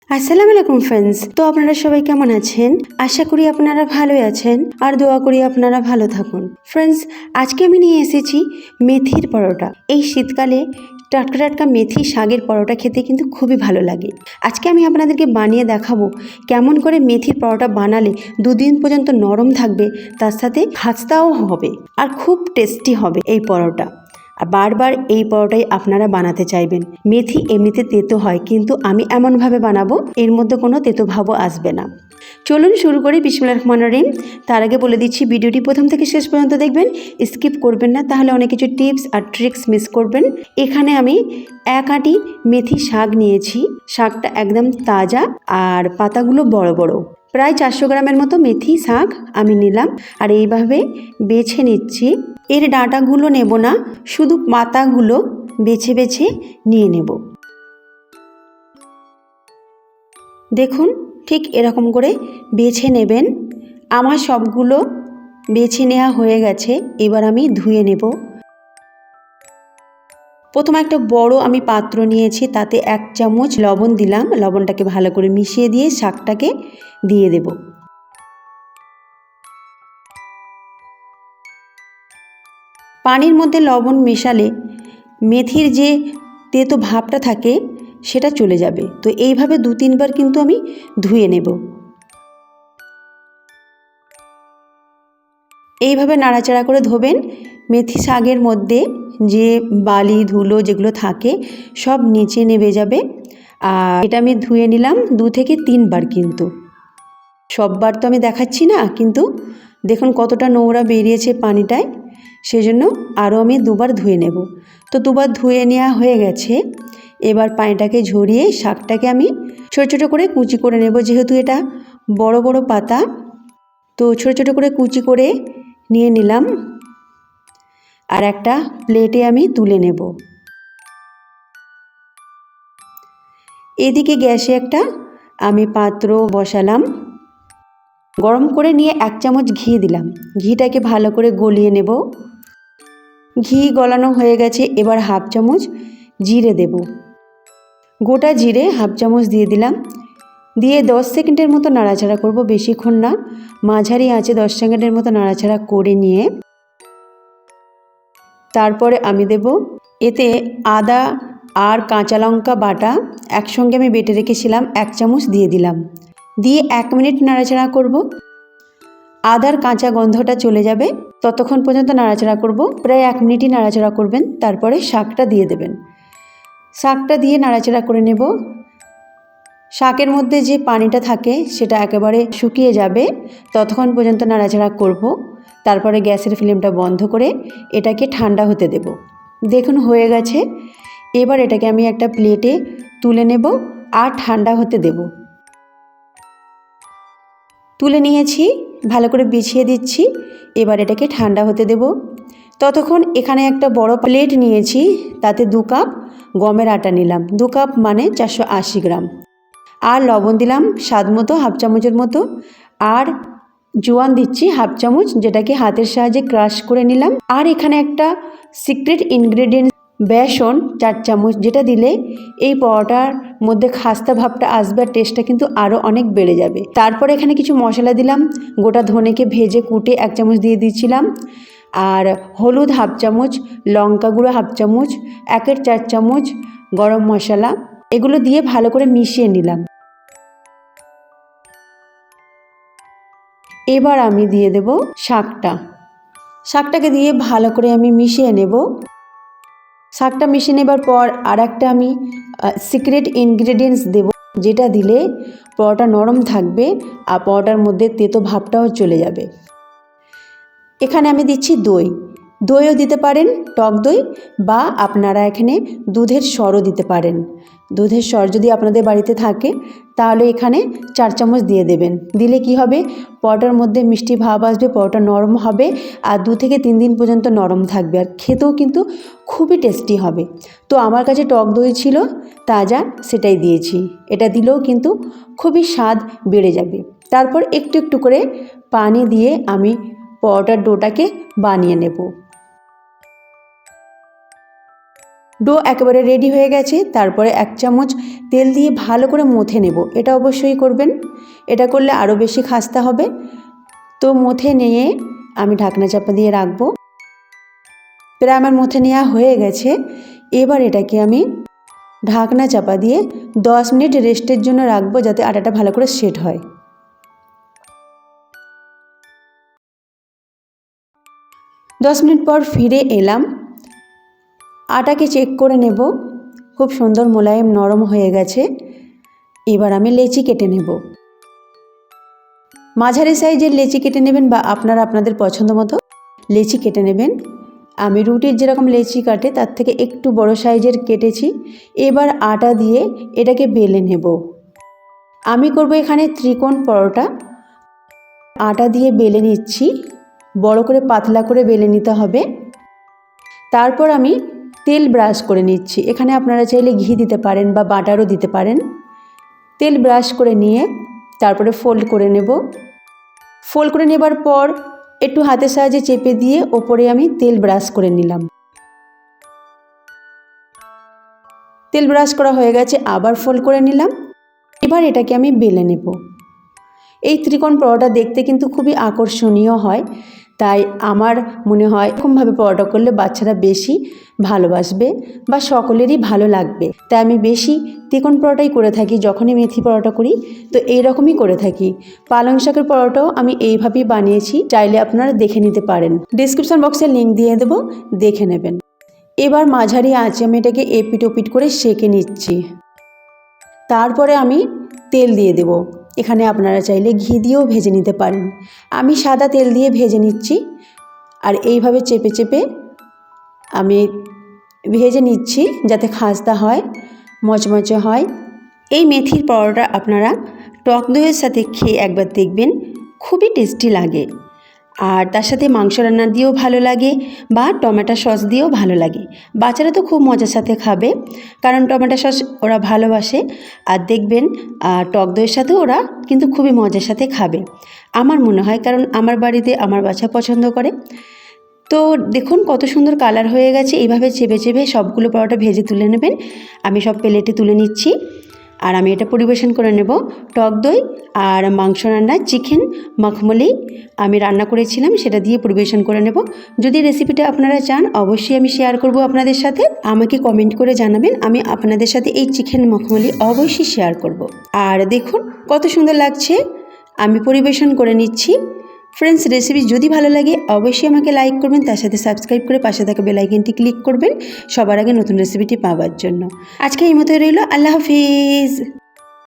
আসসালামু আলাইকুম ফ্রেন্ডস। তো আপনারা সবাই কেমন আছেন? আশা করি আপনারা ভালোই আছেন আর দোয়া করি আপনারা ভালো থাকুন। ফ্রেন্ডস, আজকে আমি নিয়ে এসেছি মেথির পরোটা। এই শীতকালে টাটকা টাটকা মেথি শাকের পরোটা খেতে কিন্তু খুবই ভালো লাগে। আজকে আমি আপনাদেরকে বানিয়ে দেখাবো কেমন করে মেথির পরোটা বানালে দুদিন পর্যন্ত নরম থাকবে, তার সাথে খাস্তাও হবে আর খুব টেস্টি হবে এই পরোটা। আর বারবার এই পরোটাই আপনারা বানাতে চাইবেন। মেথি এমনিতে তেতো হয়, কিন্তু আমি এমনভাবে বানাবো এর মধ্যে কোনো তেতো ভাবও আসবে না। চলুন শুরু করি। বিসমিল্লাহির রহমানির রহিম। তার আগে বলে দিচ্ছি, ভিডিওটি প্রথম থেকে শেষ পর্যন্ত দেখবেন, স্কিপ করবেন না, তাহলে অনেক কিছু টিপস আর ট্রিক্স মিস করবেন। এখানে আমি এক আঁটি মেথি শাক নিয়েছি। শাকটা একদম তাজা আর পাতাগুলো বড় বড়। প্রায় 400 গ্রামের মতো মেথি শাক আমি নিলাম আর এইভাবে বেছে নিচ্ছি। এর ডাঁটাগুলো নেব না, শুধু পাতাগুলো বেছে বেছে নিয়ে নেব। দেখুন, ঠিক এরকম করে বেছে নেবেন। আমার সবগুলো বেছে নেওয়া হয়ে গেছে। এবার আমি ধুয়ে নেব। প্রথমে একটা বড় আমি পাত্র নিয়েছি, তাতে 1 চামচ লবণ দিলাম। লবণটাকে ভালো করে মিশিয়ে দিয়ে শাকটাকে দিয়ে দেব। পানির মধ্যে লবণ মেশালে মেথির যে তেতো ভাবটা থাকে সেটা চলে যাবে। তো এইভাবে 2-3 বার কিন্তু আমি ধুয়ে নেব। এইভাবে নাড়াচাড়া করে ধোবেন। মেথি শাকের মধ্যে যে বালি ধুলো যেগুলো থাকে সব নিচে নেমে যাবে। আর এটা আমি ধুয়ে নিলাম 2 থেকে 3 বার। কিন্তু সববার তো আমি দেখাচ্ছি না, কিন্তু দেখুন কতটা নোংরা বেরিয়েছে পানিটায়, সেজন্য আরও আমি 2 বার ধুয়ে নেব। তো 2 বার ধুয়ে নেওয়া হয়ে গেছে। এবার পানিটাকে ঝরিয়ে শাকটাকে আমি ছোট ছোট করে কুচি করে নেব। যেহেতু এটা বড় বড় পাতা, তো ছোট ছোট করে কুচি করে নিয়ে নিলাম। আর একটা প্লেটে আমি তুলে নেব। এদিকে গ্যাসে একটা আমি পাত্র বসালাম। গরম করে নিয়ে 1 চামচ ঘি দিলাম। ঘিটাকে ভালো করে গলিয়ে নেব। ঘি গলানো হয়ে গেছে। এবার 1/2 চামচ জিরে দেব। গোটা জিরে 1/2 চামচ দিয়ে দিলাম। দিয়ে 10 সেকেন্ডের মতো নাড়াচাড়া করব, বেশিক্ষণ না, মাঝারি আঁচে 10 সেকেন্ডের মতো নাড়াচাড়া করে নিয়ে তারপরে আমি দেব এতে আদা আর কাঁচা লঙ্কা বাটা একসঙ্গে আমি বেটে রেখেছিলাম, 1 চামচ দিয়ে দিলাম। দিয়ে 1 মিনিট নাড়াচাড়া করব। আদার কাঁচা গন্ধটা চলে যাবে ততক্ষণ পর্যন্ত নাড়াচাড়া করব। প্রায় 1 মিনিটই নাড়াচাড়া করবেন। তারপরে শাকটা দিয়ে দেবেন। শাকটা দিয়ে নাড়াচাড়া করে নেব। শাকের মধ্যে যে পানিটা থাকে সেটা একেবারে শুকিয়ে যাবে, ততক্ষণ পর্যন্ত নাড়াচাড়া করব। তারপরে গ্যাসের ফ্লেমটা বন্ধ করে এটাকে ঠান্ডা হতে দেব। দেখুন হয়ে গেছে। এবার এটাকে আমি একটা প্লেটে তুলে নেব আর ঠান্ডা হতে দেব। তুলে নিয়েছি, ভালো করে বিছিয়ে দিচ্ছি। এবার এটাকে ঠান্ডা হতে দেব। ততক্ষণ এখানে একটা বড় প্লেট নিয়েছি, তাতে 2 কাপ গমের আটা নিলাম। 2 কাপ মানে 480 গ্রাম। আর লবণ দিলাম স্বাদ মতো, 1/2 চামচের মতো। আর জোয়ান দিচ্ছি 1/2 চামচ, যেটাকে হাতের সাহায্যে ক্রাশ করে নিলাম। আর এখানে একটা সিক্রেট ইনগ্রেডিয়েন্ট বেসন 4 চামচ, যেটা দিলে এই পরোটার মধ্যে খাস্তা ভাবটা আসবে আর টেস্টটা কিন্তু আরও অনেক বেড়ে যাবে। তারপর এখানে কিছু মশলা দিলাম। গোটা ধনেকে ভেজে কুটে 1 চামচ দিয়ে দিচ্ছিলাম। আর হলুদ 1/2 চামচ, লঙ্কা গুঁড়ো 1/2 চামচ, 1/4 চামচ গরম মশলা, এগুলো দিয়ে ভালো করে মিশিয়ে নিলাম। এবার আমি দিয়ে দেব শাকটাকে দিয়ে ভালো করে আমি মিশিয়ে নেব। শাকটা মিশিয়ে নেবার পর আর একটা আমি সিক্রেট ইনগ্রেডিয়েন্টস দেব, যেটা দিলে পরোটা নরম থাকবে আর পরোটার মধ্যে তেতো ভাবটাও চলে যাবে। এখানে আমি দিচ্ছি দইও দিতে পারেন, টক দই, বা আপনারা এখানে দুধের সরও দিতে পারেন। দুধের সর যদি আপনাদের বাড়িতে থাকে তাহলে এখানে 4 চামচ দিয়ে দেবেন। দিলে কি হবে, পরোটার মধ্যে মিষ্টি ভাব আসবে, পরোটা নরম হবে আর 2 থেকে 3 দিন পর্যন্ত নরম থাকবে আর খেতেও কিন্তু খুবই টেস্টি হবে। তো আমার কাছে টক দই ছিল তাজা, সেটাই দিয়েছি। এটা দিলেও কিন্তু খুবই স্বাদ বেড়ে যাবে। তারপর একটু একটু করে পানি দিয়ে আমি পরোটার ডোটাকে বানিয়ে নেব। ডো একেবারে রেডি হয়ে গেছে। তারপরে 1 চামচ তেল দিয়ে ভালো করে মথে নেব। এটা অবশ্যই করবেন, এটা করলে আরও বেশি খাস্তা হবে। তো মথে নিয়ে আমি ঢাকনা চাপা দিয়ে রাখবো। প্রায় আমার মথে নেওয়া হয়ে গেছে। এবার এটাকে আমি ঢাকনা চাপা দিয়ে 10 মিনিট রেস্টের জন্য রাখবো, যাতে আটাটা ভালো করে সেট হয়। 10 মিনিট পর ফিরে এলাম। আটাকে চেক করে নেব, খুব সুন্দর মোলায়েম নরম হয়ে গেছে। এবার আমি লেচি কেটে নেব। মাঝারি সাইজের লেচি কেটে নেবেন বা আপনারা আপনাদের পছন্দ মতো লেচি কেটে নেবেন। আমি রুটির যেরকম লেচি কাটে তার থেকে একটু বড় সাইজের কেটেছি। এবার আটা দিয়ে এটাকে বেলে নেব। আমি করব এখানে ত্রিকোণ পরোটা। আটা দিয়ে বেলে নিচ্ছি, বড় করে পাতলা করে বেলে নিতে হবে। তারপর আমি তেল ব্রাশ করে নিচ্ছি। এখানে আপনারা চাইলে ঘি দিতে পারেন বা বাটারও দিতে পারেন। তেল ব্রাশ করে নিয়ে তারপরে ফোল্ড করে নেব। ফোল্ড করে নেবার পর একটু হাতের সাহায্যে চেপে দিয়ে ওপরে আমি তেল ব্রাশ করে নিলাম। তেল ব্রাশ করা হয়ে গেছে, আবার ফোল্ড করে নিলাম। এবার এটাকে আমি বেলে নেব। এই ত্রিকোণ পরোটা দেখতে কিন্তু খুবই আকর্ষণীয় হয়, তাই আমার মনে হয় এরকমভাবে পরোটা করলে বাচ্চারা বেশি ভালোবাসবে বা সকলেরই ভালো লাগবে। তাই আমি বেশি ত্রিকোণ পরোটাই করে থাকি। যখনই মেথি পরোটা করি তো এই রকমই করে থাকি। পালং শাকের পরোটাও আমি এইভাবেই বানিয়েছি, চাইলে আপনারা দেখে নিতে পারেন। ডেসক্রিপশন বক্সে লিঙ্ক দিয়ে দেবো, দেখে নেবেন। এবার মাঝারি আঁচে আমি এটাকে এপিট ওপিট করে সেঁকে নিচ্ছি। তারপরে আমি তেল দিয়ে দেব। এখানে আপনারা চাইলে ঘি দিয়েও ভেজে নিতে পারেন। আমি সাদা তেল দিয়ে ভেজে নিচ্ছি। আর এইভাবে চেপে চেপে আমি ভেজে নিচ্ছি, যাতে খাস্তা হয়, মচমচে হয়। এই মেথির পরোটা আপনারা টক দইয়ের সাথে খেয়ে একবার দেখবেন, খুবই টেস্টি লাগে। আর তার সাথে মাংস রান্না দিয়েও ভালো লাগে বা টমেটো সস দিয়েও ভালো লাগে। বাচ্চারা তো খুব মজার সাথে খাবে, কারণ টমেটো সস ওরা ভালোবাসে। আর দেখবেন টক দইয়ের সাথেও ওরা কিন্তু খুবই মজার সাথে খাবে আমার মনে হয়, কারণ আমার বাড়িতে আমার বাচ্চা পছন্দ করে। তো দেখুন কত সুন্দর কালার হয়ে গেছে। এইভাবে চেপে চেপে সবগুলো পরোটা ভেজে তুলে নেবেন। আমি সব প্লেটে তুলে নিচ্ছি। আর আমি এটা পরিবেশন করে নেব। টক দই আর মাংস রান্না চিকেন মখমলি আমি রান্না করেছিলাম, সেটা দিয়ে পরিবেশন করে নেব। যদি রেসিপিটা আপনারা চান অবশ্যই আমি শেয়ার করব আপনাদের সাথে। আমাকে কমেন্ট করে জানাবেন, আমি আপনাদের সাথে এই চিকেন মখমলি অবশ্যই শেয়ার করব। আর দেখুন কত সুন্দর লাগছে। আমি পরিবেশন করে নিচ্ছি। ফ্রেন্ডস, রেসিপি যদি ভালো লাগে অবশ্যই আমাকে লাইক করবেন, তার সাথে সাবস্ক্রাইব করে পাশে থাকা বেল আইকনটি ক্লিক করবেন সবার আগে নতুন রেসিপিটি পাওয়ার জন্য। আজকে এই মতোই রইল। আল্লাহ হাফিজ।